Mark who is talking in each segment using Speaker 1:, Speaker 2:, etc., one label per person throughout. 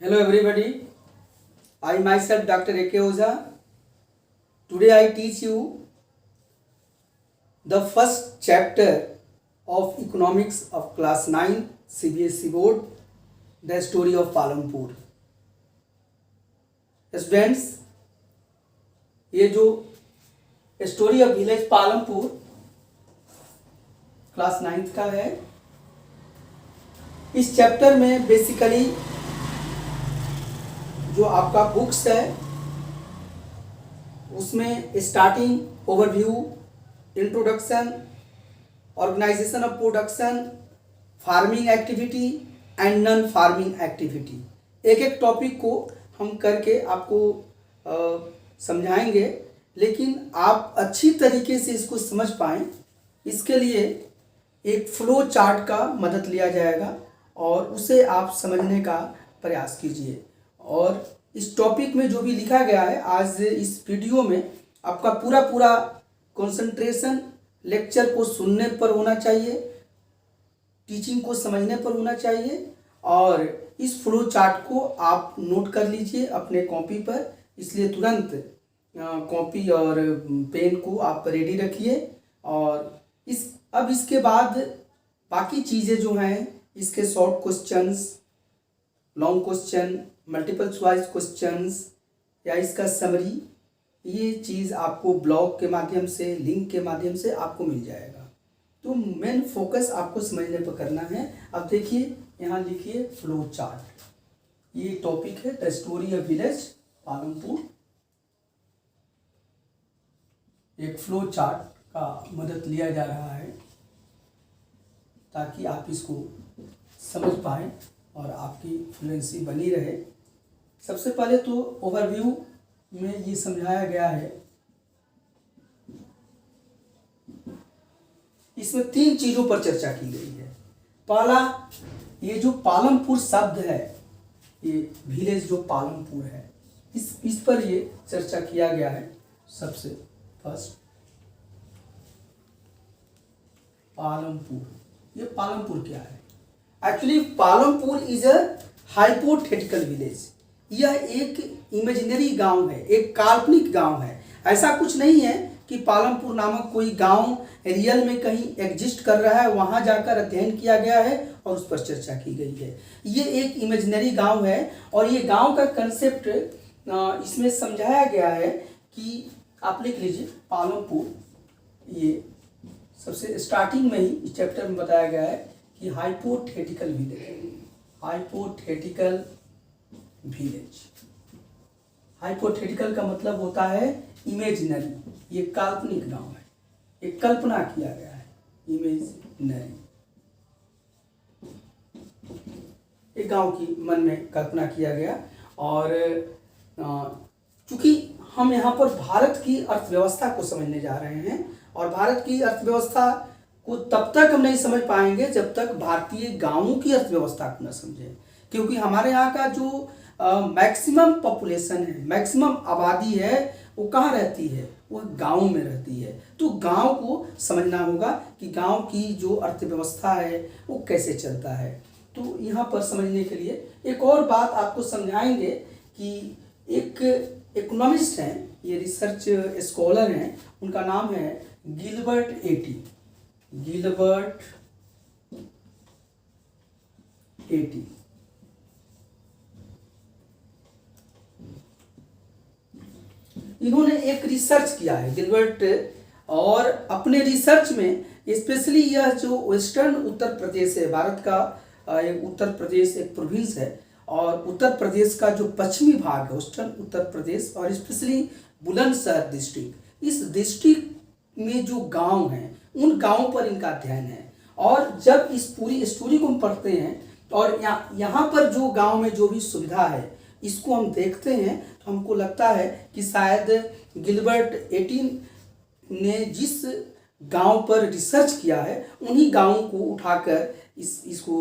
Speaker 1: Hello everybody, I myself Dr. A.K. Oza. Today I teach you the first chapter of economics of class 9 CBSE board, the story of Palampur. Students, ये जो story of village Palampur class 9th का है। इस chapter में basically जो आपका books है उसमें starting overview, introduction, organisation of production, farming activity and non farming activity, एक एक टॉपिक को हम करके आपको समझाएंगे, लेकिन आप अच्छी तरीके से इसको समझ पाएँ इसके लिए एक फ्लो चार्ट का मदद लिया जाएगा और उसे आप समझने का प्रयास कीजिए। और इस टॉपिक में जो भी लिखा गया है आज इस वीडियो में आपका पूरा कंसंट्रेशन लेक्चर को सुनने पर होना चाहिए, टीचिंग को समझने पर होना चाहिए और इस फ्लो चार्ट को आप नोट कर लीजिए अपने कॉपी पर। इसलिए तुरंत कॉपी और पेन को आप रेडी रखिए। और इसके बाद बाकी चीज़ें जो हैं इसके short questions, long question, multiple choice questions या इसका समरी, ये चीज़ आपको ब्लॉग के माध्यम से, लिंक के माध्यम से आपको मिल जाएगा। तो मेन फोकस आपको समझने पर करना है। अब देखिए यहाँ लिखिए फ्लो चार्ट, ये टॉपिक है the story of village Palampur. एक फ्लो चार्ट का मदद लिया जा रहा है ताकि आप इसको समझ पाएँ और आपकी फ्लुएंसी बनी रहे। सबसे पहले तो ओवरव्यू में ये समझाया गया है, इसमें 3 चीज़ों पर चर्चा की गई है। पहला, ये जो पालमपुर शब्द है, ये विलेज जो पालमपुर है, इस पर ये चर्चा किया गया है। सबसे फर्स्ट पालमपुर, ये पालमपुर क्या है? Actually Palampur is a hypothetical village. यह एक इमेजिनरी गांव है, एक काल्पनिक गांव है। ऐसा कुछ नहीं है कि पालमपुर नामक कोई गांव रियल में कहीं एग्जिस्ट कर रहा है, वहां जाकर अध्ययन किया गया है और उस पर चर्चा की गई है। ये एक इमेजिनरी गांव है और ये गांव का कंसेप्ट इसमें समझाया गया है कि आप लिख लीजिए पालमपुर। ये सबसे स्टार्टिंग में ही इस चैप्टर में बताया गया है कि hypothetical village, hypothetical village. Hypothetical का मतलब होता है इमेजिनरी, ये काल्पनिक गांव है, एक कल्पना किया गया है, इमेजिनरी। एक गांव की मन में कल्पना किया गया। और चूंकि हम यहाँ पर भारत की अर्थव्यवस्था को समझने जा रहे हैं और भारत की अर्थव्यवस्था को तब तक हम नहीं समझ पाएंगे जब तक भारतीय गांवों की अर्थव्यवस्था को न समझें, क्योंकि हमारे यहाँ का जो मैक्सिमम पॉपुलेशन है, मैक्सिमम आबादी है, वो कहाँ रहती है? वो गांव में रहती है। तो गांव को समझना होगा कि गांव की जो अर्थव्यवस्था है वो कैसे चलता है। तो यहाँ पर समझने के लिए एक और बात आपको समझाएंगे कि एक इकोनॉमिस्ट हैं, ये रिसर्च स्कॉलर हैं, उनका नाम है गिलबर्ट एटी। गिलबर्ट एटी इन्होंने एक रिसर्च किया है, गिलबर्ट, और अपने रिसर्च में स्पेशली यह जो वेस्टर्न उत्तर प्रदेश है, भारत का एक उत्तर प्रदेश एक प्रोविंस है, और उत्तर प्रदेश का जो पश्चिमी भाग है वेस्टर्न उत्तर प्रदेश और स्पेशली बुलंदशहर डिस्ट्रिक्ट, इस डिस्ट्रिक्ट में जो गांव हैं उन गांवों पर इनका अध्ययन है। और जब इस पूरी स्टोरी को हम पढ़ते हैं और यहाँ पर जो गांव में जो भी सुविधा है इसको हम देखते हैं तो हमको लगता है कि शायद गिलबर्ट एटी ने जिस गांव पर रिसर्च किया है उन्हीं गांवों को उठाकर इसको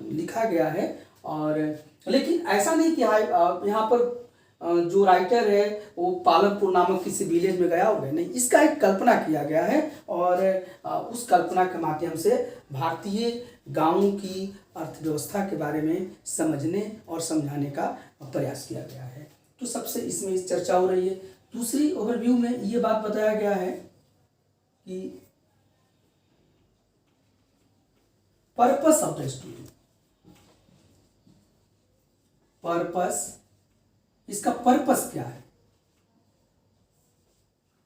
Speaker 1: लिखा गया है। और लेकिन ऐसा नहीं कि यहाँ पर जो राइटर है वो पालमपुर नामक किसी विलेज में गया होगा, नहीं, इसका एक कल्पना किया गया है और उस कल्पना के माध्यम से भारतीय गांवों की अर्थव्यवस्था के बारे में समझने और समझाने का प्रयास किया गया है। तो सबसे इसमें चर्चा हो रही है। दूसरी ओवरव्यू में ये बात बताया गया है कि purpose of the story, purpose, इसका पर्पस क्या है?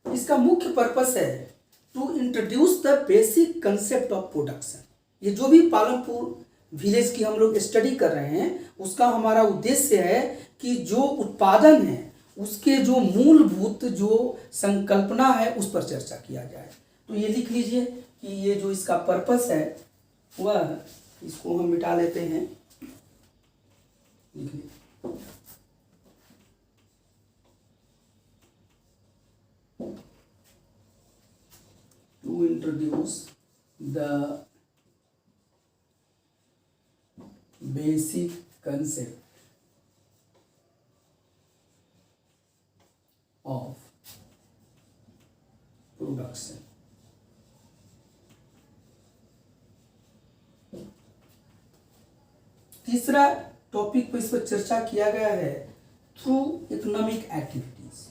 Speaker 1: इसका मुख्य पर्पस है to introduce the basic concept of production. ये जो भी पालमपुर विलेज की हम लोग स्टडी कर रहे हैं उसका हमारा उद्देश्य है कि जो उत्पादन है उसके जो मूलभूत जो संकल्पना है उस पर चर्चा किया जाए। तो ये लिख लीजिए कि ये जो इसका पर्पस है वह, इसको हम मिटा लेते हैं, लिख लीजिए। To introduce the basic concept of production। तीसरा टॉपिक पर इस पर चर्चा किया गया है थ्रू इकोनॉमिक एक्टिविटीज।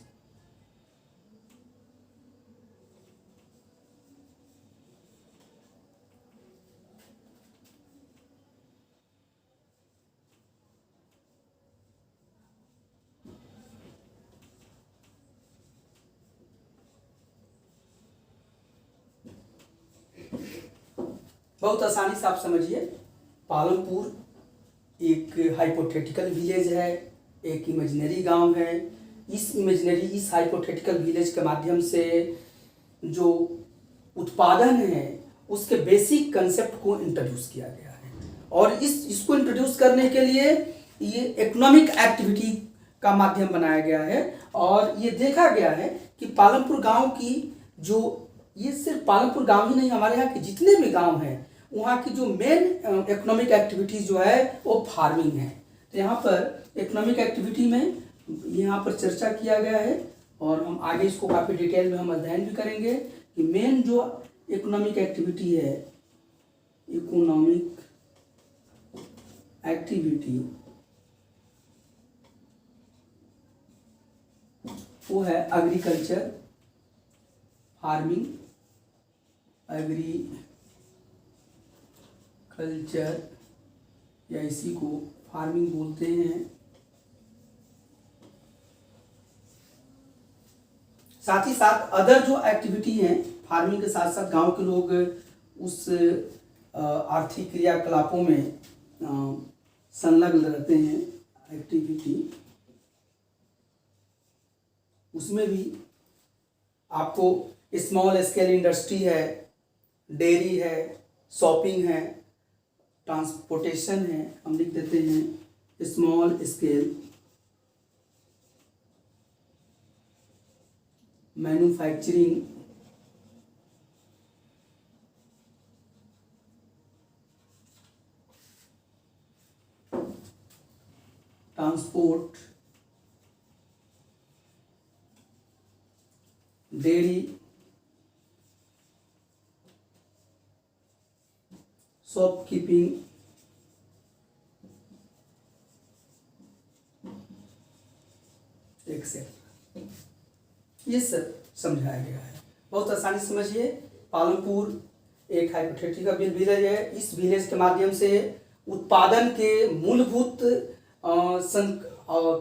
Speaker 1: बहुत आसानी से आप समझिए, पालमपुर एक हाइपोथेटिकल विलेज है, एक इमेजिनरी गांव है। इस हाइपोथेटिकल विलेज के माध्यम से जो उत्पादन है उसके बेसिक कंसेप्ट को इंट्रोड्यूस किया गया है और इसको इंट्रोड्यूस करने के लिए ये इकोनॉमिक एक्टिविटी का माध्यम बनाया गया है। और ये देखा गया है कि पालमपुर गांव की जो, ये सिर्फ पालमपुर गांव ही नहीं, हमारे यहाँ के जितने भी गांव हैं वहाँ की जो मेन इकोनॉमिक एक्टिविटीज जो है वो फार्मिंग है। तो यहाँ पर इकोनॉमिक एक्टिविटी में यहाँ पर चर्चा किया गया है और हम आगे इसको काफ़ी डिटेल में हम अध्ययन भी करेंगे कि मेन जो इकोनॉमिक एक्टिविटी है, इकोनॉमिक एक्टिविटी वो है एग्रीकल्चर, फार्मिंग, एग्रीकल्चर या इसी को फार्मिंग बोलते हैं। साथ ही साथ अदर जो एक्टिविटी हैं, फार्मिंग के साथ साथ गांव के लोग उस आर्थिक क्रियाकलापों में संलग्न रहते हैं एक्टिविटी, उसमें भी आपको स्मॉल स्केल इंडस्ट्री है, डेयरी है, शॉपिंग है, ट्रांसपोर्टेशन है, हम लिख देते हैं small scale, manufacturing, transport, dairy, shopkeeping, etcetera, ये सब समझाया गया है। बहुत आसानी से समझिए, पालमपुर एक हाइपोथेटिकल विलेज है। इस विलेज के माध्यम से उत्पादन के मूलभूत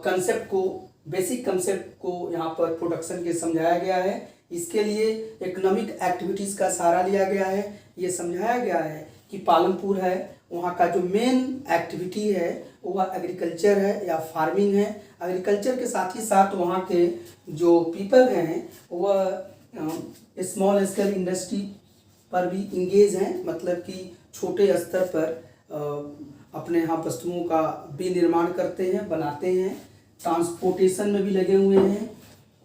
Speaker 1: कंसेप्ट को, बेसिक कंसेप्ट को यहाँ पर प्रोडक्शन के समझाया गया है। इसके लिए इकोनॉमिक एक्टिविटीज़ का सहारा लिया गया है। ये समझाया गया है कि पालमपुर है, वहाँ का जो मेन एक्टिविटी है वह एग्रीकल्चर है या फार्मिंग है। एग्रीकल्चर के साथ ही साथ वहाँ के जो पीपल हैं वह स्मॉल स्केल इंडस्ट्री पर भी इंगेज हैं, मतलब कि छोटे स्तर पर अपने यहाँ वस्तुओं का विनिर्माण करते हैं, बनाते हैं। ट्रांसपोर्टेशन में भी लगे हुए हैं,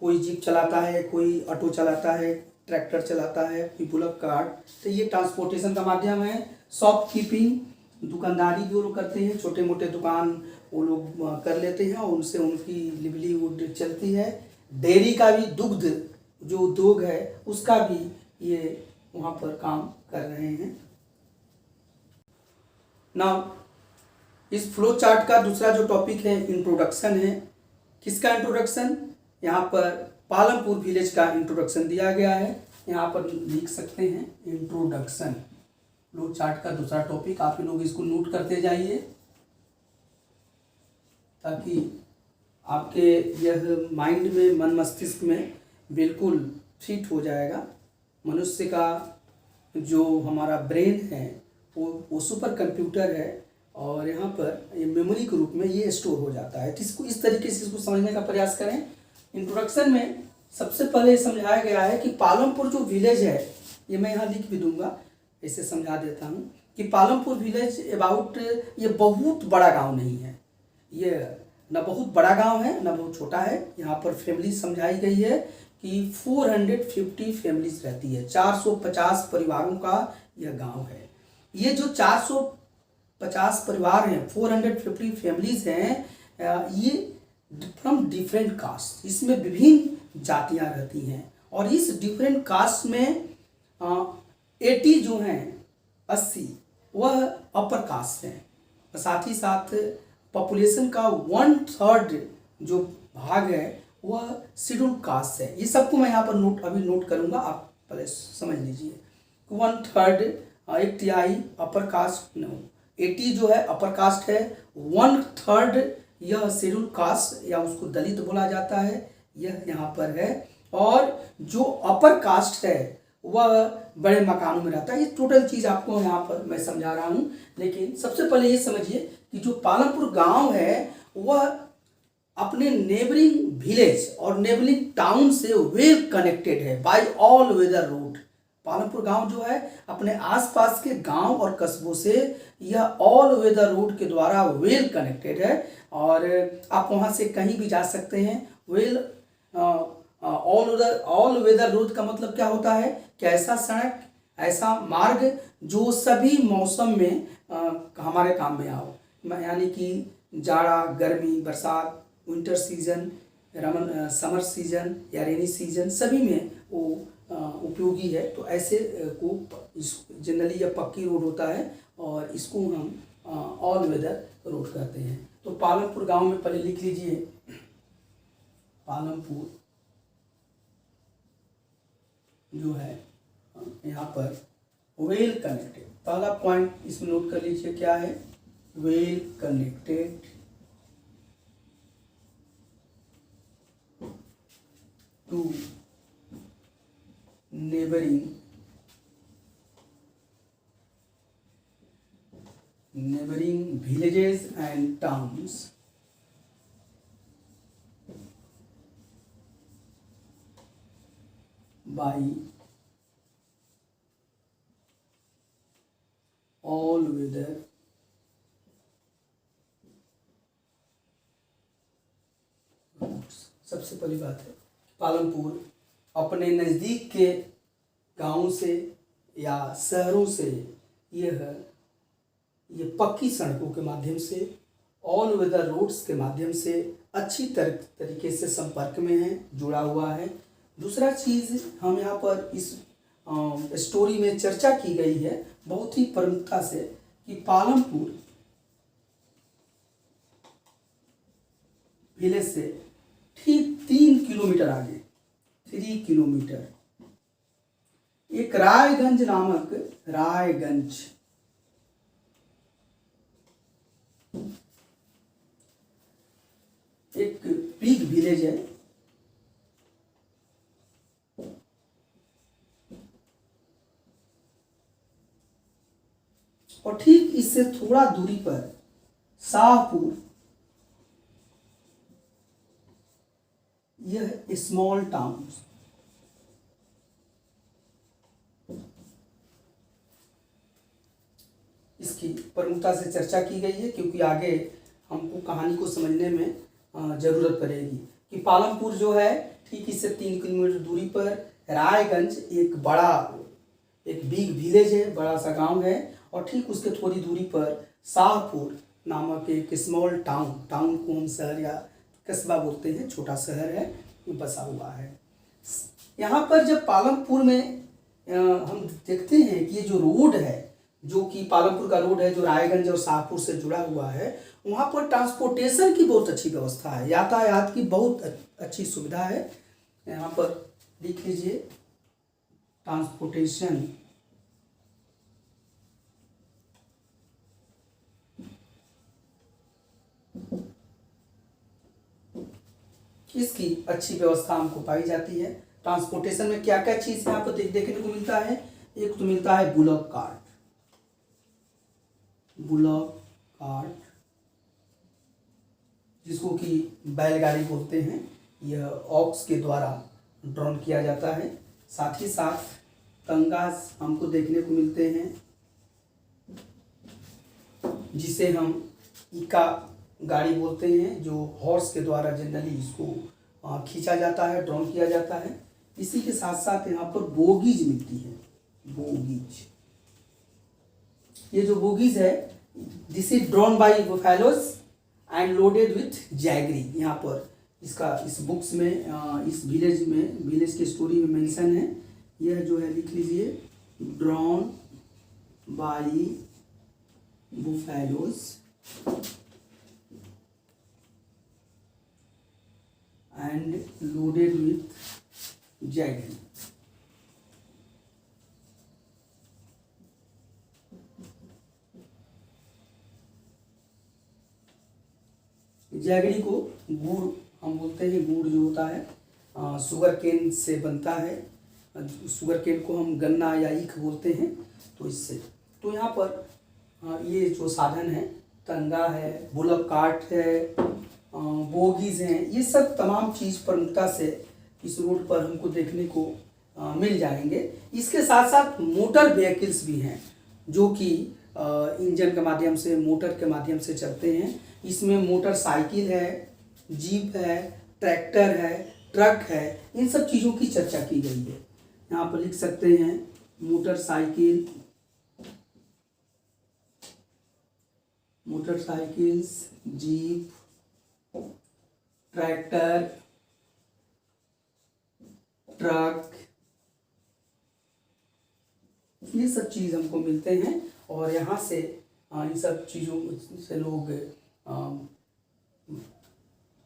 Speaker 1: कोई जीप चलाता है, कोई ऑटो चलाता है, ट्रैक्टर चलाता है, कोई बुलक कार्ट, तो ये ट्रांसपोर्टेशन का माध्यम है। शॉपकीपिंग, दुकानदारी जो लोग करते हैं, छोटे मोटे दुकान वो लोग कर लेते हैं और उनसे उनकी लिवलीहुड चलती है। डेयरी का भी, दुग्ध जो उद्योग है उसका भी ये वहाँ पर काम कर रहे हैं। नाउ इस फ्लो चार्ट का दूसरा जो टॉपिक है इंट्रोडक्शन है। किसका इंट्रोडक्शन? यहाँ पर पालमपुर विलेज का इंट्रोडक्शन दिया गया है, यहाँ पर लिख सकते हैं इंट्रोडक्शन। फ्लो चार्ट का दूसरा टॉपिक, आप लोग इसको नोट करते जाइए ताकि आपके यह माइंड में, मन मस्तिष्क में बिल्कुल फिट हो जाएगा। मनुष्य का जो हमारा ब्रेन है वो सुपर कंप्यूटर है और यहाँ पर ये मेमोरी के रूप में ये स्टोर हो जाता है। तो इसको इस तरीके से इसको समझने का प्रयास करें। इंट्रोडक्शन में सबसे पहले समझाया गया है कि पालमपुर जो विलेज है, ये मैं यहाँ लिख भी दूंगा, इसे समझा देता हूँ कि पालमपुर विलेज अबाउट, ये बहुत बड़ा गांव नहीं है, ये न बहुत बड़ा गांव है न बहुत छोटा है। यहाँ पर फैमिली समझाई गई है कि 450 फैमिलीज रहती है, 450 परिवारों का यह गांव है। ये जो 450 परिवार हैं, 450 फैमिलीज हैं, ये फ्रॉम डिफरेंट कास्ट, इसमें विभिन्न जातियां रहती हैं और इस डिफरेंट कास्ट में 80 जो हैं, 80 वह अपर कास्ट हैं। साथ ही साथ पॉपुलेशन का 1/3 जो भाग है वह शेड्यूल कास्ट है। ये सबको मैं यहाँ पर अभी नोट करूँगा, आप पहले समझ लीजिए। 1/3 एक तिहाई अपर कास्ट, 80 जो है अपर कास्ट है, 1/3 यह शेड्यूल कास्ट या उसको दलित बोला जाता है, यह यहाँ पर है। और जो अपर कास्ट है वह बड़े मकानों में रहता है। ये टोटल चीज़ आपको यहाँ पर मैं समझा रहा हूँ, लेकिन सबसे पहले ये समझिए कि जो पालमपुर गांव है वह अपने नेबरिंग विलेज और नेबरिंग टाउन से वेल कनेक्टेड है by all weather road. Palampur गांव जो है अपने आसपास के गांव और कस्बों से यह ऑल वेदर रोड के द्वारा वेल कनेक्टेड है और आप वहां से कहीं भी जा सकते हैं। वेल ऑल वेदर रोड का मतलब क्या होता है कि ऐसा सड़क, ऐसा मार्ग जो सभी मौसम में हमारे काम में आओ, यानी कि जाड़ा, गर्मी, बरसात, विंटर सीजन, समर सीजन या रेनी सीजन, सभी में वो उपयोगी है। तो ऐसे को जनरली यह पक्की रोड होता है और इसको हम ऑल वेदर रोड कहते हैं। तो पालमपुर गांव में पहले लिख लीजिए, पालमपुर जो है यहाँ पर वेल कनेक्टेड, पहला पॉइंट इसमें नोट कर लीजिए क्या है, well connected to neighboring villages and towns by all weather roads। सबसे पहली बात है पालमपुर अपने नज़दीक के गाँव से या शहरों से ये पक्की सड़कों के माध्यम से, ऑल वेदर रोड्स के माध्यम से अच्छी तरीके से संपर्क में है, जुड़ा हुआ है। दूसरा चीज़ हम यहाँ पर इस स्टोरी में चर्चा की गई है बहुत ही प्रमुखता से कि पालमपुर विलेज से ठीक 3 किलोमीटर आगे, 3 किलोमीटर, एक रायगंज नामक, रायगंज एक बिग विलेज है। और ठीक इससे थोड़ा दूरी पर शाहपुर, यह स्मॉल टाउन, इसकी प्रमुखता से चर्चा की गई है क्योंकि आगे हमको कहानी को समझने में ज़रूरत पड़ेगी कि पालमपुर जो है ठीक इससे 3 किलोमीटर दूरी पर रायगंज एक बिग विलेज है, बड़ा सा गांव है। और ठीक उसके थोड़ी दूरी पर शाहपुर नामक एक स्मॉल टाउन को हम शहर या कस्बा बोलते हैं, छोटा शहर है, बसा हुआ है। यहाँ पर जब पालमपुर में हम देखते हैं कि ये जो रोड है जो कि पालमपुर का रोड है जो रायगंज और शाहपुर से जुड़ा हुआ है, वहाँ पर ट्रांसपोर्टेशन की बहुत अच्छी व्यवस्था है, यातायात की बहुत अच्छी सुविधा है। यहाँ पर लिख लीजिए ट्रांसपोर्टेशन इसकी अच्छी व्यवस्था हमको पाई जाती है। ट्रांसपोर्टेशन में क्या क्या चीज़ यहाँ पर देखने को मिलता है, एक तो मिलता है बुलॉक कार्ट, जिसको कि बैलगाड़ी बोलते हैं, यह ऑक्स के द्वारा ड्रॉन किया जाता है। साथ ही साथ तंगास हमको देखने को मिलते हैं, जिसे हम इका गाड़ी बोलते हैं, जो हॉर्स के द्वारा जनरली इसको खींचा जाता है, ड्रॉन किया जाता है। इसी के साथ साथ यहाँ पर बोगीज मिलती है, बोगीज। ये जो बोगीज है, this is drawn by buffaloes and loaded with jaggery. यहाँ पर इसका इस बुक्स में इस विलेज के स्टोरी में मेंशन है। यह जो है लिख लीजिए, drawn by buffaloes and loaded with jaggery। Jaggery को गुड़ हम बोलते हैं, गुड़ जो होता है शुगर केन से बनता है। शुगर केन को हम गन्ना या ईख बोलते हैं। तो इससे तो यहाँ पर ये जो साधन है, तंगा है, बुलक कार्ट है, बोगीज हैं, ये सब तमाम चीज़ प्रमुखता से इस रोड पर हमको देखने को मिल जाएंगे। इसके साथ साथ मोटर व्हीकल्स भी हैं, जो कि इंजन के माध्यम से, मोटर के माध्यम से चलते हैं। इसमें मोटरसाइकिल है, जीप है, ट्रैक्टर है, ट्रक है, इन सब चीज़ों की चर्चा की गई है। यहाँ पर लिख सकते हैं मोटरसाइकिल्स, जीप, ट्रैक्टर, ट्रक, ये सब चीज़ हमको मिलते हैं। और यहाँ से इन सब चीज़ों से लोग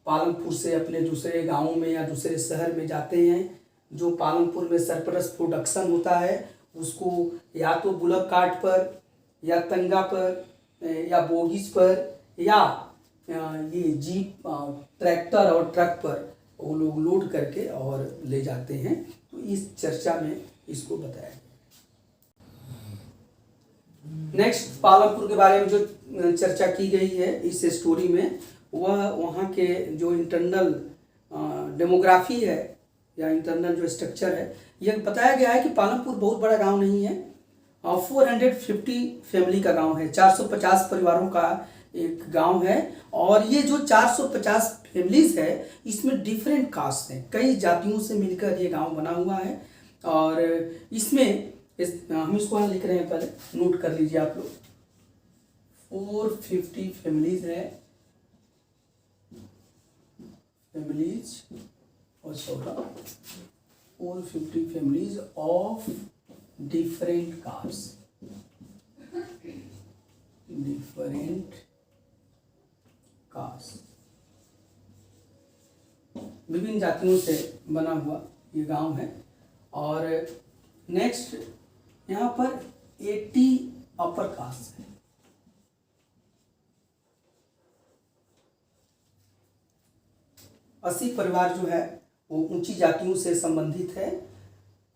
Speaker 1: पालमपुर से अपने दूसरे गाँव में या दूसरे शहर में जाते हैं। जो पालमपुर में सरप्लस प्रोडक्शन होता है, उसको या तो बुलक कार्ट पर या तंगा पर या बोगीज पर या ये जीप, ट्रैक्टर और ट्रक पर वो लोग लोड करके और ले जाते हैं। तो इस चर्चा में इसको बताया गया। नेक्स्ट पालमपुर के बारे में जो चर्चा की गई है इस स्टोरी में, वह वहाँ के जो इंटरनल डेमोग्राफी है या इंटरनल जो स्ट्रक्चर है, यह बताया गया है कि पालमपुर बहुत बड़ा गांव नहीं है, 450 फैमिली का गांव है, 450 परिवारों का एक गांव है। और ये जो 450 फैमिलीज है, इसमें डिफरेंट कास्ट हैं, कई जातियों से मिलकर ये गांव बना हुआ है। और इसमें हम इसको यहाँ लिख रहे हैं, पहले नोट कर लीजिए आप लोग। 450 फैमिलीज है, फैमिलीज और 450 families of different caste, different caste, विभिन्न जातियों से बना हुआ ये गांव है। और नेक्स्ट यहाँ पर 80 अपर कास्ट है, 80 परिवार जो है वो ऊंची जातियों से संबंधित है।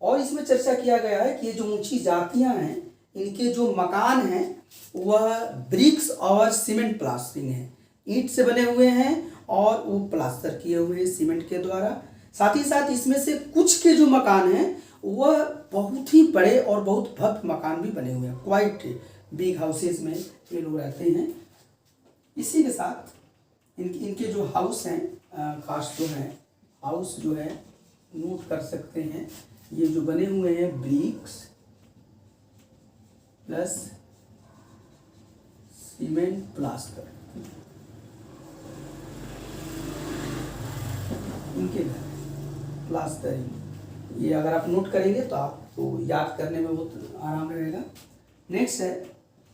Speaker 1: और इसमें चर्चा किया गया है कि ये जो ऊंची जातियां हैं, इनके जो मकान हैं वह ब्रिक्स और सीमेंट प्लास्टरिंग है, ईंट से बने हुए हैं और वो प्लास्टर किए हुए हैं सीमेंट के द्वारा। साथ ही साथ इसमें से कुछ के जो मकान हैं वह बहुत ही बड़े और बहुत भव्य मकान भी बने हुए हैं, क्वाइट बिग हाउसेस में ये लोग रहते हैं। इसी के साथ इनके जो हाउस हैं, कास्ट जो है, हाउस जो है नोट कर सकते हैं, ये जो बने हुए हैं ब्रिक्स प्लस सीमेंट प्लास्टर, इनके घर प्लास्टरिंग, ये अगर आप नोट करेंगे तो आपको याद करने में बहुत आराम रहेगा। नेक्स्ट है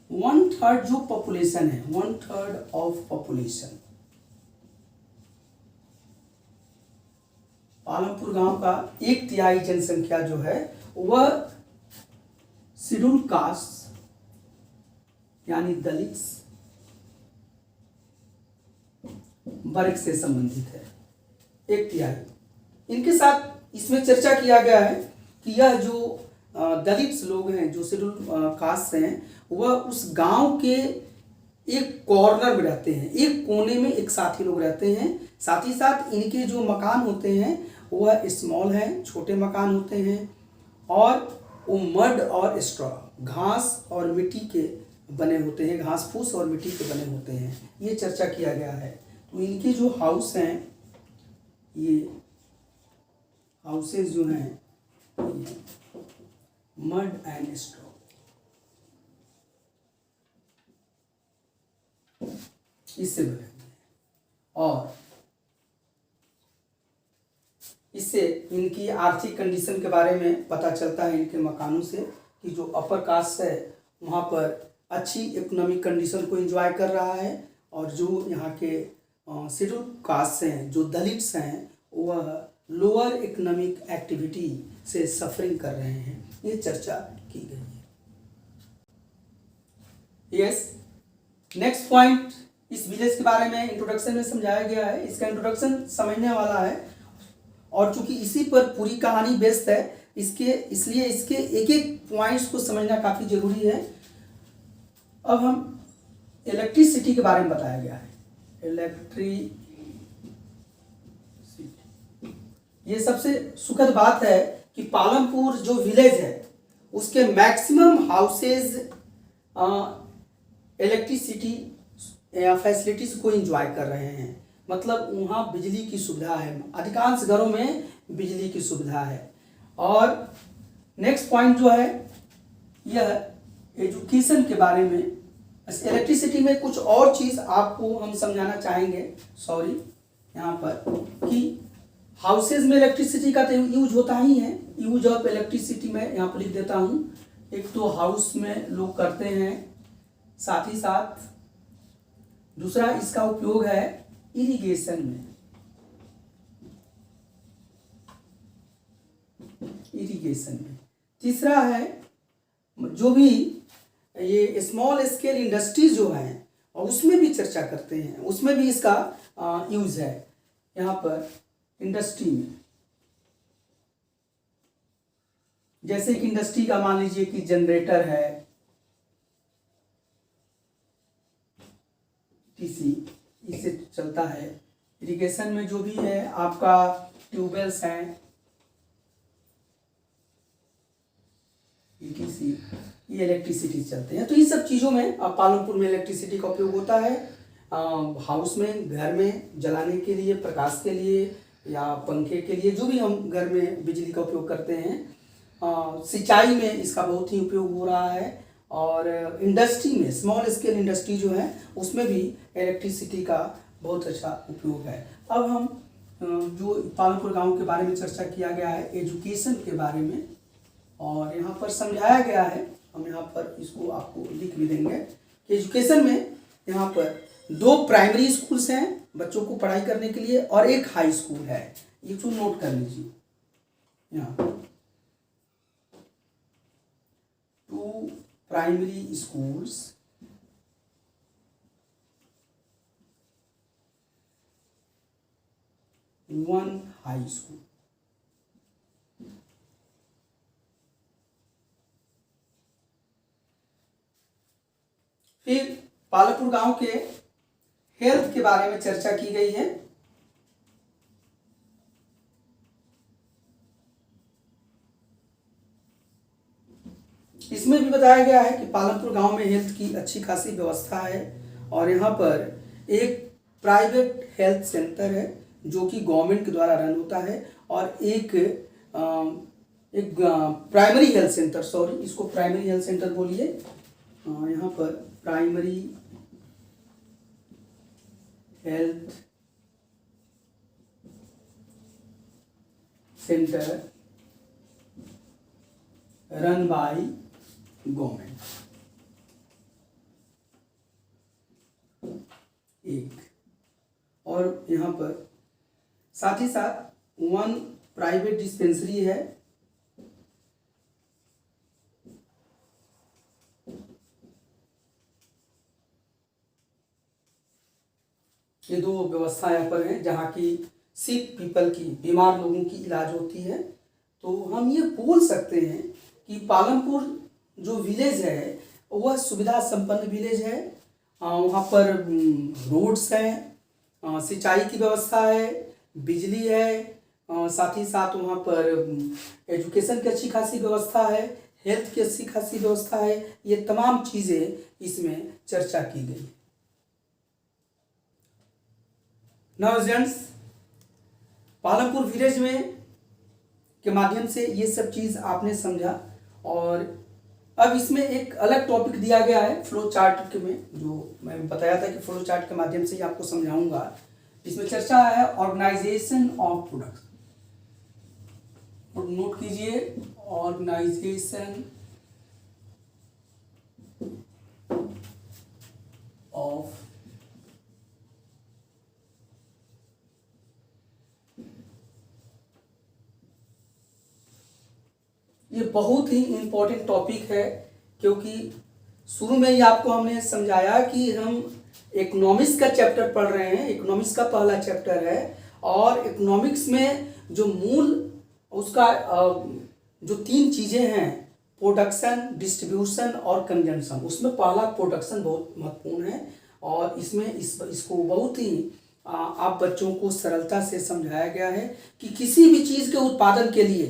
Speaker 1: 1/3 जो पॉपुलेशन है, 1/3 ऑफ पॉपुलेशन। पालमपुर गांव का 1/3 जनसंख्या जो है वह शेड्यूल कास्ट यानी दलित वर्ग से संबंधित है, 1/3। इनके साथ इसमें चर्चा किया गया है कि यह जो दलित लोग हैं, जो शेड्यूल कास्ट हैं, वह उस गांव के एक कॉर्नर में रहते हैं, एक कोने में एक साथ ही लोग रहते हैं। साथ ही साथ इनके जो मकान होते हैं वह स्मॉल हैं, छोटे मकान होते हैं, और वो मड और स्ट्रॉ, घास और मिट्टी के बने होते हैं, घास फूस और मिट्टी के बने होते हैं। ये चर्चा किया गया है। तो इनके जो हाउस हैं, ये हाउसेज जो हैं मड एंड स्ट्रॉ, इससे बने हैं। और इससे इनकी आर्थिक कंडीशन के बारे में पता चलता है इनके मकानों से, कि जो अपर कास्ट है वहाँ पर अच्छी इकोनॉमिक कंडीशन को एंजॉय कर रहा है, और जो यहाँ के शेड्यूल कास्ट हैं, जो दलित्स हैं, वह लोअर इकोनॉमिक एक्टिविटी से सफरिंग कर रहे हैं। ये चर्चा की गई है। यस, नेक्स्ट पॉइंट, इस विलेज के बारे में इंट्रोडक्शन में समझाया गया है। इसका इंट्रोडक्शन समझने वाला है, और चूंकि इसी पर पूरी कहानी बेस्ड है, इसलिए इसके एक एक पॉइंट्स को समझना काफ़ी जरूरी है। अब हम इलेक्ट्रिसिटी के बारे में बताया गया है। इलेक्ट्रिसिटी, ये सबसे सुखद बात है कि पालमपुर जो विलेज है उसके मैक्सिमम हाउसेज इलेक्ट्रिसिटी या फैसिलिटीज को एंजॉय कर रहे हैं। मतलब वहाँ बिजली की सुविधा है, अधिकांश घरों में बिजली की सुविधा है। और नेक्स्ट पॉइंट जो है यह एजुकेशन के बारे में। इलेक्ट्रिसिटी में कुछ और चीज़ आपको हम समझाना चाहेंगे, सॉरी, यहाँ पर कि हाउसेज में इलेक्ट्रिसिटी का तो यूज होता ही है। यूज ऑफ इलेक्ट्रिसिटी में यहाँ पर लिख देता हूँ। एक तो हाउस में लोग करते हैं, साथ ही साथ दूसरा इसका उपयोग है इरिगेशन में। इरिगेशन में तीसरा है जो भी ये स्मॉल स्केल इंडस्ट्रीज जो हैं, और उसमें भी चर्चा करते हैं, उसमें भी इसका यूज है। यहाँ पर इंडस्ट्री में, जैसे कि इंडस्ट्री का मान लीजिए कि जनरेटर है, टीसी, इससे चलता है। इरिगेशन में जो भी है आपका ट्यूबवेल्स हैं, ईटीसी, ये इलेक्ट्रिसिटी चलते हैं। तो इन सब चीज़ों में पालमपुर में इलेक्ट्रिसिटी का उपयोग होता है। हाउस में, घर में जलाने के लिए, प्रकाश के लिए या पंखे के लिए, जो भी हम घर में बिजली का उपयोग करते हैं। सिंचाई में इसका बहुत ही उपयोग हो रहा है। और इंडस्ट्री में, स्मॉल स्केल इंडस्ट्री जो है उसमें भी इलेक्ट्रिसिटी का बहुत अच्छा उपयोग है। अब हम जो पालमपुर गांव के बारे में चर्चा किया गया है, एजुकेशन के बारे में, और यहाँ पर समझाया गया है। हम यहाँ पर इसको आपको लिख भी देंगे कि एजुकेशन में यहाँ पर 2 प्राइमरी स्कूल्स हैं बच्चों को पढ़ाई करने के लिए, और 1 हाई स्कूल है। इसको नोट कर लीजिए यहाँ, 2 प्राइमरी स्कूल्स, 1 हाई स्कूल। फिर पालमपुर गांव के हेल्थ के बारे में चर्चा की गई है। इसमें भी बताया गया है कि पालमपुर गांव में हेल्थ की अच्छी खासी व्यवस्था है, और यहाँ पर एक प्राइवेट हेल्थ सेंटर है जो कि गवर्नमेंट के द्वारा रन होता है, और एक प्राइमरी हेल्थ सेंटर, सॉरी, इसको प्राइमरी हेल्थ सेंटर बोलिए। यहाँ पर primary health centre run by government. 1, और यहाँ पर साथ ही साथ 1 प्राइवेट डिस्पेंसरी है, ये 2 व्यवस्था यहाँ पर है जहाँ की सिक पीपल की, बीमार लोगों की इलाज होती है। तो हम ये बोल सकते हैं कि पालमपुर जो विलेज है वह सुविधा संपन्न विलेज है। वहाँ पर रोड्स हैं, सिंचाई की व्यवस्था है, बिजली है, साथ ही साथ वहाँ पर एजुकेशन की अच्छी खासी व्यवस्था है, हेल्थ की अच्छी खासी व्यवस्था है। ये तमाम चीज़ें इसमें चर्चा की गई। नाउ स्टूडेंट्स, पालमपुर विलेज में के माध्यम से ये सब चीज़ आपने समझा, और अब इसमें एक अलग टॉपिक दिया गया है फ्लो चार्ट के में, जो मैं बताया था कि फ्लो चार्ट के माध्यम से ही आपको समझाऊंगा। इसमें चर्चा है ऑर्गेनाइजेशन ऑफ प्रोडक्ट्स। नोट कीजिए, ऑर्गेनाइजेशन ऑफ ये बहुत ही इम्पोर्टेंट टॉपिक है, क्योंकि शुरू में ही आपको हमने समझाया कि हम इकोनॉमिक्स का चैप्टर पढ़ रहे हैं। इकोनॉमिक्स का पहला चैप्टर है, और इकोनॉमिक्स में जो मूल उसका जो 3 चीज़ें हैं, प्रोडक्शन, डिस्ट्रीब्यूशन और कंजम्पशन, उसमें पहला प्रोडक्शन बहुत महत्वपूर्ण है। और इसमें इसको बहुत ही आप बच्चों को सरलता से समझाया गया है कि किसी भी चीज़ के उत्पादन के लिए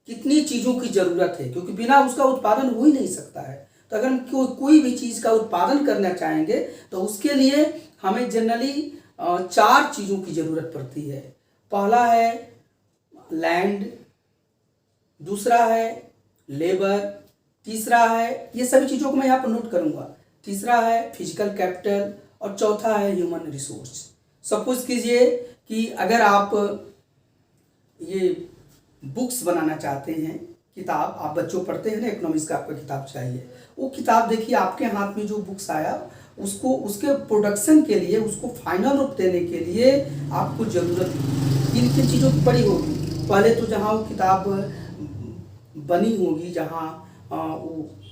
Speaker 1: कितनी चीज़ों की ज़रूरत है, क्योंकि बिना उसका उत्पादन हो ही नहीं सकता है। तो अगर हम कोई भी चीज़ का उत्पादन करना चाहेंगे तो उसके लिए हमें जनरली 4 चीज़ों की ज़रूरत पड़ती है। पहला है लैंड, दूसरा है लेबर, तीसरा है, ये सभी चीज़ों को मैं यहाँ पर नोट करूँगा, तीसरा है फिजिकल कैपिटल, और चौथा है ह्यूमन रिसोर्स। सपोज कीजिए कि अगर आप ये बुक्स बनाना चाहते हैं, किताब आप बच्चों पढ़ते हैं ना, इकोनॉमिक्स का आपका किताब चाहिए, वो किताब देखिए आपके हाथ में जो बुक्स आया, उसको उसके प्रोडक्शन के लिए, उसको फाइनल रूप देने के लिए आपको ज़रूरत किन किन चीज़ों की पड़ी होगी। पहले तो जहाँ वो किताब बनी होगी, जहाँ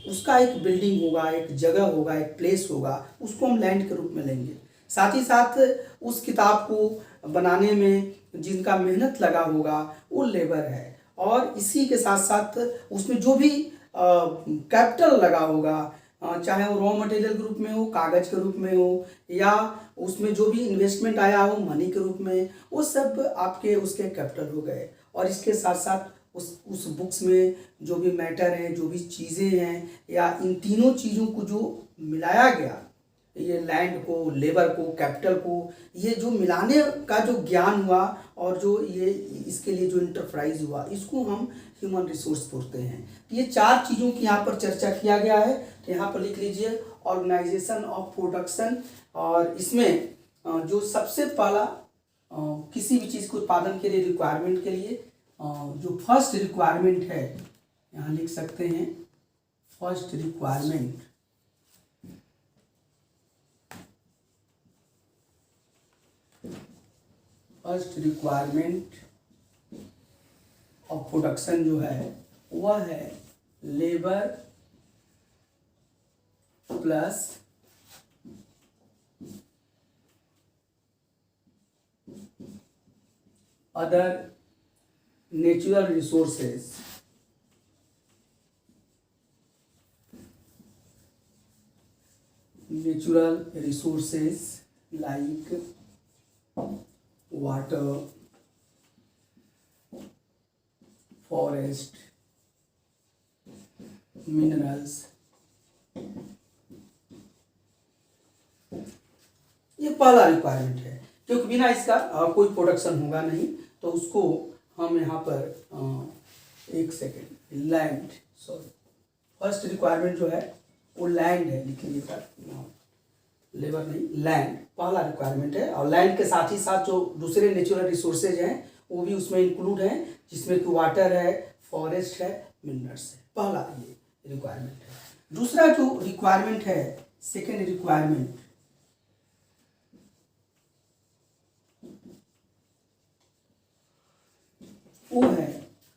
Speaker 1: उसका एक बिल्डिंग होगा, एक जगह होगा, एक प्लेस होगा, उसको हम लैंड के रूप में लेंगे। साथ ही साथ उस किताब को बनाने में जिनका मेहनत लगा होगा वो लेबर है, और इसी के साथ साथ उसमें जो भी कैपिटल लगा होगा, चाहे वो रॉ मटेरियल के रूप में हो, कागज़ के रूप में हो, या उसमें जो भी इन्वेस्टमेंट आया हो मनी के रूप में, वो सब आपके उसके कैपिटल हो गए। और इसके साथ साथ उस बुक्स में जो भी मैटर है, जो भी चीज़ें हैं, या इन तीनों चीज़ों को जो मिलाया गया, ये लैंड को, लेबर को, कैपिटल को, ये जो मिलाने का जो ज्ञान हुआ और जो ये इसके लिए जो इंटरप्राइज हुआ, इसको हम ह्यूमन रिसोर्स बोलते हैं। तो ये 4 चीज़ों की यहाँ पर चर्चा किया गया है। तो यहाँ पर लिख लीजिए ऑर्गेनाइजेशन ऑफ प्रोडक्शन। और इसमें जो सबसे पहला किसी भी चीज़ के उत्पादन के लिए रिक्वायरमेंट के लिए जो फर्स्ट रिक्वायरमेंट है, यहाँ लिख सकते हैं first requirement. First requirement of production जो है वह है labour plus other natural resources. Natural resources like water, forest, minerals, ये पहला रिक्वायरमेंट है, क्योंकि बिना इसका कोई प्रोडक्शन होगा नहीं। तो उसको हम यहाँ पर एक second, land, sorry, first requirement जो है वो लैंड है, लिख लीजिएगा, लेबर नहीं, लैंड पहला रिक्वायरमेंट है। और लैंड के साथ ही साथ जो दूसरे नेचुरल रिसोर्सेज हैं वो भी उसमें इंक्लूड हैं, जिसमें कि वाटर है, फॉरेस्ट है, मिनरल्स है। पहला ये रिक्वायरमेंट है। दूसरा जो रिक्वायरमेंट है, सेकेंड रिक्वायरमेंट,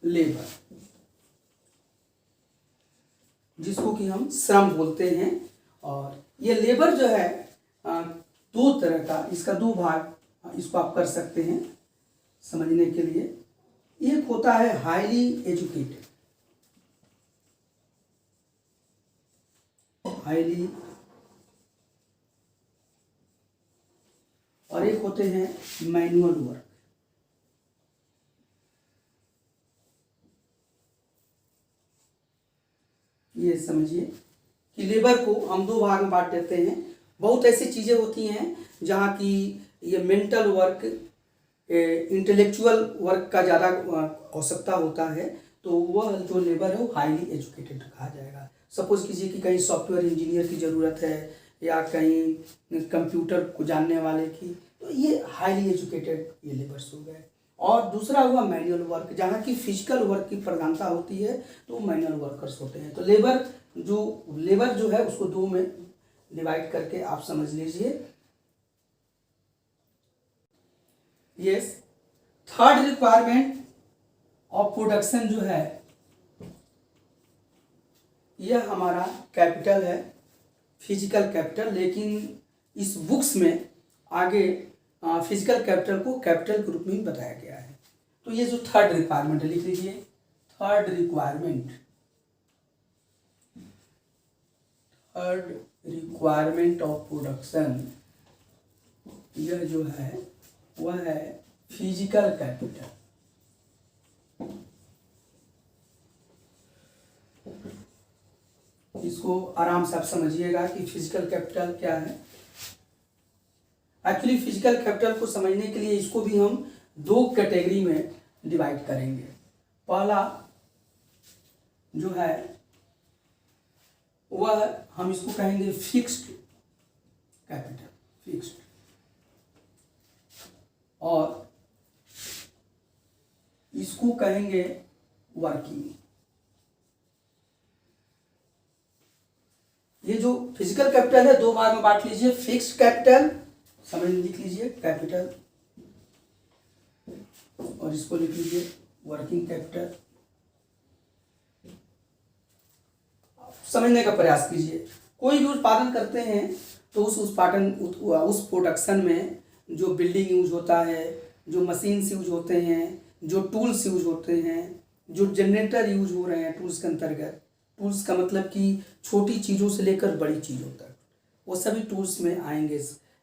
Speaker 1: लेबर, जिसको कि हम श्रम बोलते हैं। और ये लेबर जो है दो तरह का, इसका दो भाग इसको आप कर सकते हैं समझने के लिए। एक होता है हाईली एजुकेटेड, हाईली, और एक होते हैं मैनुअल वर्क। ये समझिए कि लेबर को हम दो भाग में बांट देते हैं। बहुत ऐसी चीज़ें होती हैं जहाँ की ये मेंटल वर्क, इंटेलेक्चुअल वर्क का ज़्यादा आवश्यकता होता है, तो वह जो लेबर है वो हाईली एजुकेटेड कहा जाएगा। सपोज कीजिए कि कहीं सॉफ्टवेयर इंजीनियर की ज़रूरत है या कहीं कंप्यूटर को जानने वाले की, तो ये हाईली एजुकेटेड ये लेबर्स हो गए। और दूसरा हुआ मैनुअल वर्क, जहाँ की फिजिकल वर्क की प्रधानता होती है, तो मैनुअल वर्कर्स होते हैं। तो लेबर जो है उसको दो में डिवाइड करके आप समझ लीजिए। Yes, third requirement of production जो है यह हमारा कैपिटल है, फिजिकल कैपिटल। लेकिन इस बुक्स में आगे फिजिकल कैपिटल को कैपिटल के रूप में बताया गया है। तो ये जो थर्ड रिक्वायरमेंट है, लिख लीजिए थर्ड रिक्वायरमेंट ऑफ प्रोडक्शन, यह जो है वह है फिजिकल कैपिटल। इसको आराम से आप समझिएगा कि फिजिकल कैपिटल क्या है। एक्चुअली फिजिकल कैपिटल को समझने के लिए इसको भी हम दो कैटेगरी में डिवाइड करेंगे। पहला जो है वह हम इसको कहेंगे फिक्स्ड कैपिटल, फिक्स्ड, और इसको कहेंगे वर्किंग। ये जो फिजिकल कैपिटल है दो भाग में बांट लीजिए, फिक्स्ड कैपिटल समझ लिख लीजिए कैपिटल, और इसको लिख लीजिए वर्किंग कैपिटल। समझने का प्रयास कीजिए। कोई भी उत्पादन करते हैं तो उस प्रोडक्शन में जो बिल्डिंग यूज होता है, जो मशीन्स यूज होते हैं, जो टूल्स यूज होते हैं, जो जनरेटर यूज हो रहे हैं टूल्स के अंतर्गत, टूल्स का मतलब कि छोटी चीज़ों से लेकर बड़ी चीज़ों तक, वो सभी टूल्स में आएंगे।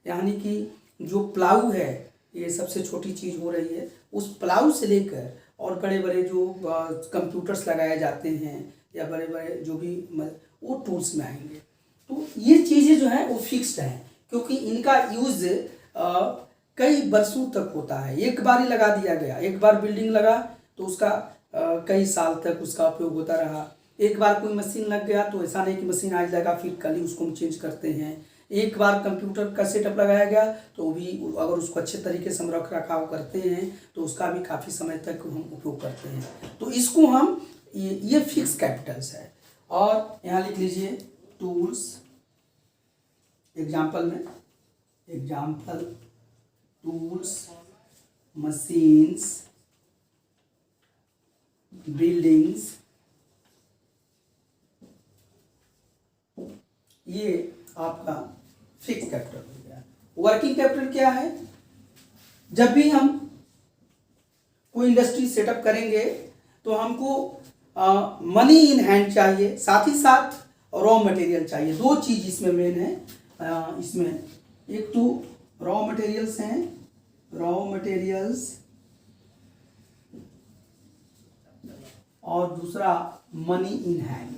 Speaker 1: यानी कि जो प्लाऊ है ये सबसे छोटी चीज़ हो रही है, उस प्लाऊ से लेकर और बड़े बड़े जो कंप्यूटर्स लगाए जाते हैं या बड़े बड़े जो भी वो टूल्स में आएंगे। तो ये चीज़ें जो हैं वो फिक्स्ड हैं, क्योंकि इनका यूज़ कई वर्षों तक होता है। एक बार ही लगा दिया गया, एक बार बिल्डिंग लगा तो उसका कई साल तक उसका उपयोग होता रहा। एक बार कोई मशीन लग गया तो ऐसा नहीं कि मशीन आज लगा फिर कल ही उसको हम चेंज करते हैं। एक बार कंप्यूटर का सेटअप लगाया गया तो भी अगर उसको अच्छे तरीके से हम रख रखाव करते हैं तो उसका भी काफ़ी समय तक हम उपयोग करते हैं। तो इसको हम ये फिक्स कैपिटल्स है। और यहाँ लिख लीजिए tools, example tools, machines, buildings, ये आपका फिक्स कैपिटल हो गया। वर्किंग कैपिटल क्या है? जब भी हम कोई इंडस्ट्री सेटअप करेंगे तो हमको मनी इन हैंड चाहिए, साथ ही साथ रॉ मटेरियल चाहिए। दो चीज इसमें मेन है। इसमें एक तो रॉ मटेरियल्स हैं, रॉ मटेरियल्स, और दूसरा money in hand,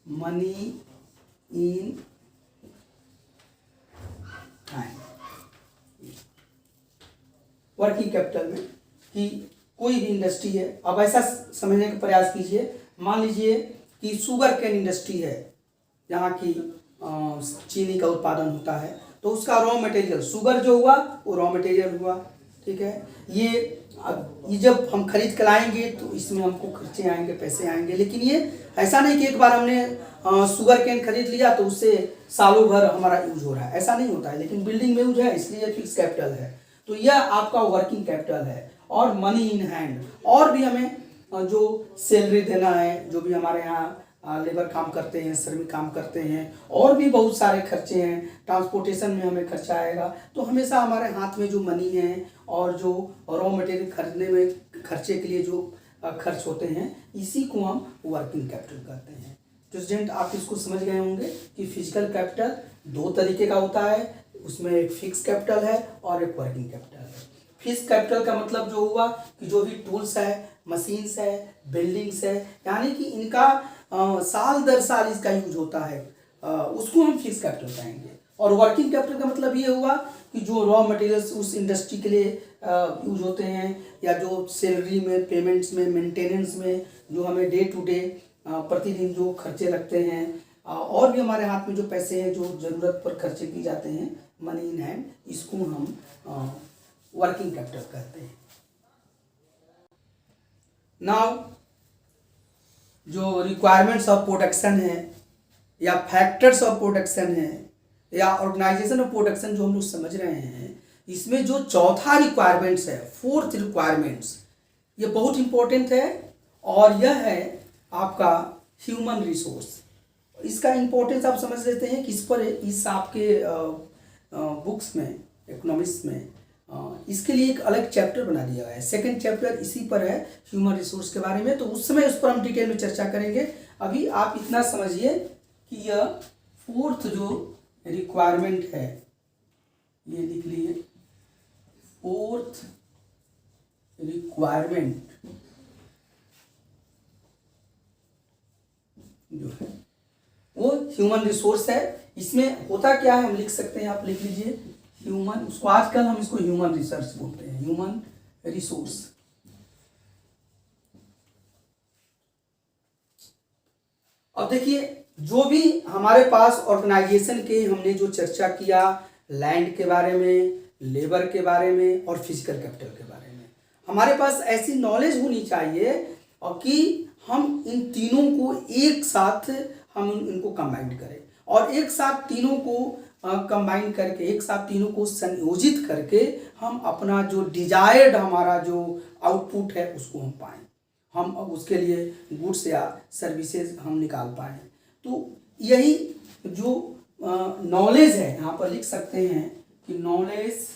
Speaker 1: money in hand. Working capital में कि कोई भी इंडस्ट्री है, अब ऐसा समझने का प्रयास कीजिए, मान लीजिए कि शुगर केन इंडस्ट्री है जहाँ की चीनी का उत्पादन होता है, तो उसका रॉ मटेरियल शुगर जो हुआ वो रॉ मटेरियल हुआ, ठीक है। ये जब हम खरीद कर लाएंगे तो इसमें हमको खर्चे आएंगे, पैसे आएंगे। लेकिन ये ऐसा नहीं कि एक बार हमने शुगर केन खरीद लिया तो उससे सालों भर हमारा यूज हो रहा है, ऐसा नहीं होता है। लेकिन बिल्डिंग में यूज है इसलिए फिक्स कैपिटल है। तो यह आपका वर्किंग कैपिटल है। और मनी इन हैंड, और भी हमें जो सैलरी देना है, जो भी हमारे यहाँ लेबर काम करते हैं, श्रमिक काम करते हैं, और भी बहुत सारे खर्चे हैं, ट्रांसपोर्टेशन में हमें खर्चा आएगा। तो हमेशा हमारे हाथ में जो मनी है और जो रॉ मटेरियल खरीदने में खर्चे के लिए जो खर्च होते हैं, इसी को हम वर्किंग कैपिटल कहते हैं। तो स्टूडेंट आप इसको समझ गए होंगे कि फिजिकल कैपिटल दो तरीके का होता है, उसमें एक फिक्स कैपिटल है और एक वर्किंग कैपिटल है। फिक्स कैपिटल का मतलब जो हुआ कि जो भी टूल्स है, मशीन्स है, बिल्डिंग्स है, यानी कि इनका साल दर साल इसका यूज होता है, उसको हम फिक्स कैपिटल कहेंगे। और वर्किंग कैपिटल का मतलब ये हुआ कि जो रॉ मटेरियल्स उस इंडस्ट्री के लिए यूज होते हैं, या जो सैलरी में, पेमेंट्स में, मेंटेनेंस में जो हमें डे टू डे प्रतिदिन जो खर्चे लगते हैं, और भी हमारे हाथ में जो पैसे हैं जो ज़रूरत पर खर्चे की जाते हैं, मनी इन हैंड, इसको हम वर्किंग कैपिटल कहते हैं। नाउ जो रिक्वायरमेंट्स ऑफ प्रोडक्शन है, या फैक्टर्स ऑफ प्रोडक्शन है, या ऑर्गेनाइजेशन ऑफ प्रोडक्शन जो हम लोग समझ रहे हैं, इसमें जो चौथा रिक्वायरमेंट्स है, फोर्थ रिक्वायरमेंट्स, ये बहुत इंपॉर्टेंट है, और यह है आपका ह्यूमन रिसोर्स। इसका इंपॉर्टेंस आप समझ लेते हैं किस पर है। इस आपके बुक्स में, इकोनॉमिक्स में इसके लिए एक अलग चैप्टर बना दिया गया है। सेकंड चैप्टर इसी पर है, ह्यूमन रिसोर्स के बारे में, तो उस समय उस पर हम डिटेल में चर्चा करेंगे। अभी आप इतना समझिए कि यह फोर्थ जो रिक्वायरमेंट है, ये लिख लिए, फोर्थ रिक्वायरमेंट जो है वो ह्यूमन रिसोर्स है। इसमें होता क्या है हम लिख सकते हैं, आप लिख लीजिए ह्यूमन, उसको आजकल हम इसको ह्यूमन रिसोर्स बोलते हैं, ह्यूमन रिसोर्स। अब देखिए, जो भी हमारे पास ऑर्गेनाइजेशन के हमने जो चर्चा किया, लैंड के बारे में, लेबर के बारे में और फिजिकल कैपिटल के बारे में, हमारे पास ऐसी नॉलेज होनी चाहिए और कि हम इन तीनों को एक साथ हम इनको कंबाइन करें, और एक साथ तीनों को कंबाइन करके, एक साथ तीनों को संयोजित करके हम अपना जो डिजायर्ड हमारा जो आउटपुट है उसको हम पाएँ, हम अब उसके लिए गुड्स या सर्विसेज हम निकाल पाएँ। तो यही जो नॉलेज है, यहाँ पर लिख सकते हैं कि knowledge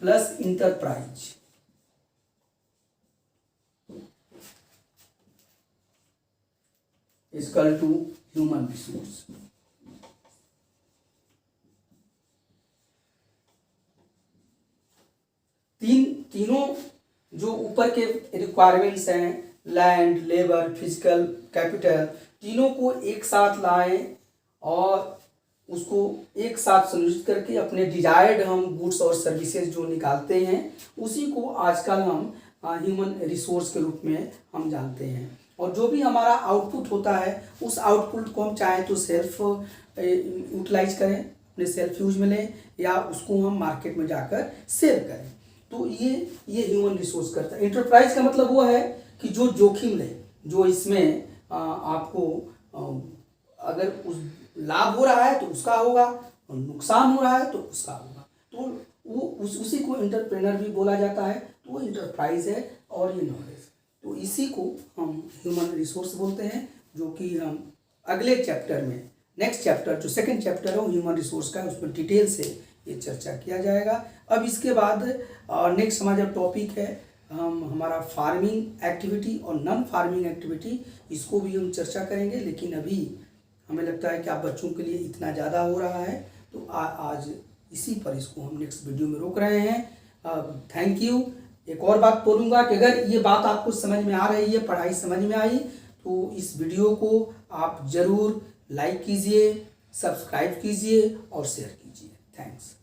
Speaker 1: plus enterprise is equal to human resource। तीनों जो ऊपर के रिक्वायरमेंट्स हैं, लैंड, लेबर, फिजिकल कैपिटल, तीनों को एक साथ लाएं और उसको एक साथ संयोजित करके अपने डिजायर्ड हम गुड्स और सर्विसेज जो निकालते हैं, उसी को आजकल हम ह्यूमन रिसोर्स के रूप में हम जानते हैं। और जो भी हमारा आउटपुट होता है, उस आउटपुट को हम चाहे तो सेल्फ यूटिलाइज करें, अपने सेल्फ यूज में लें, या उसको हम मार्केट में जाकर सेल करें। तो ये ह्यूमन रिसोर्स करता है। इंटरप्राइज का मतलब वो है कि जो जोखिम ले, जो इसमें आपको अगर उस लाभ हो रहा है तो उसका होगा, और नुकसान हो रहा है तो उसका होगा, तो वो उसी को एंटरप्रेन्योर भी बोला जाता है। तो वो इंटरप्राइज है और ये नॉलेज, तो इसी को हम ह्यूमन रिसोर्स बोलते हैं, जो कि हम अगले चैप्टर में, नेक्स्ट चैप्टर जो सेकंड चैप्टर है वो ह्यूमन रिसोर्स का है, उसमें डिटेल से ये चर्चा किया जाएगा। अब इसके बाद नेक्स्ट हमारा टॉपिक है हमारा फार्मिंग एक्टिविटी और नॉन फार्मिंग एक्टिविटी, इसको भी हम चर्चा करेंगे। लेकिन अभी हमें लगता है कि आप बच्चों के लिए इतना ज़्यादा हो रहा है, तो आज इसी पर इसको हम नेक्स्ट वीडियो में रोक रहे हैं। Thank you. एक और बात बोलूँगा कि अगर ये बात आपको समझ में आ रही है, पढ़ाई समझ में आई, तो इस वीडियो को आप ज़रूर लाइक कीजिए, सब्सक्राइब कीजिए और शेयर कीजिए। थैंक्स।